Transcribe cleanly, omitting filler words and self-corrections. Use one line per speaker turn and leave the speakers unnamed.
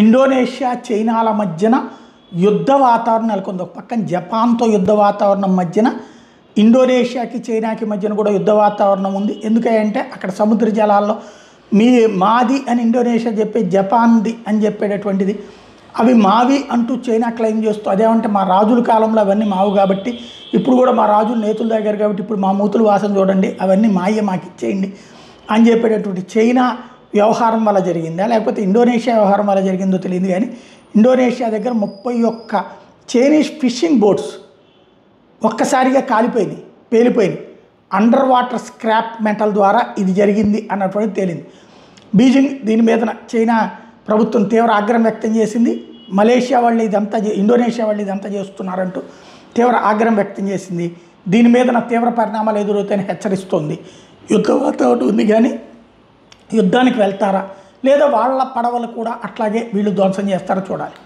Indonesia చైనాల మధ్యన యుద్ధ వాతావరణం నెలకొంది. ఒక పక్కన జపాన్తో యుద్ధ వాతావరణం మధ్యన ఇండోనేషియాకి చైనాకి మధ్యన కూడా యుద్ధ వాతావరణం ఉంది. ఎందుకంటే అక్కడ సముద్ర జలాల్లో మాది అని ఇండోనేషియా చెప్పే, జపాన్ది అని చెప్పేటటువంటిది. అవి మావి అంటూ చైనా క్లెయిమ్ చేస్తూ అదేమంటే మా రాజుల కాలంలో అవన్నీ మావు కాబట్టి ఇప్పుడు కూడా మా రాజులు నేతుల దగ్గర కాబట్టి ఇప్పుడు మా మూతులు వాసన చూడండి, అవన్నీ మాయే మాకు ఇచ్చేయండి అని చెప్పేటటువంటి చైనా వ్యవహారం వల్ల జరిగిందా లేకపోతే ఇండోనేషియా వ్యవహారం వల్ల జరిగిందో తెలియదు. కానీ ఇండోనేషియా దగ్గర 31 చైనీస్ ఫిషింగ్ బోట్స్ ఒక్కసారిగా కాలిపోయింది, పేలిపోయింది. అండర్ వాటర్ స్క్రాప్ మెటల్ ద్వారా ఇది జరిగింది అన్నటువంటి తేలింది. బీజింగ్ దీని మీద చైనా ప్రభుత్వం తీవ్ర ఆగ్రహం వ్యక్తం చేసింది. మలేషియా వాళ్ళు ఇదంతా ఇండోనేషియా వాళ్ళు ఇదంతా చేస్తున్నారంటూ తీవ్ర ఆగ్రహం వ్యక్తం చేసింది. దీని మీద తీవ్ర పరిణామాలు ఎదురవుతాయని హెచ్చరిస్తోంది. యుద్ధ వాతావరణం ఉంది కానీ యుద్ధానికి వెళ్తారా లేదా వాళ్ళ పడవలు కూడా అట్లాగే వీళ్ళు ధ్వంసం చేస్తారో చూడాలి.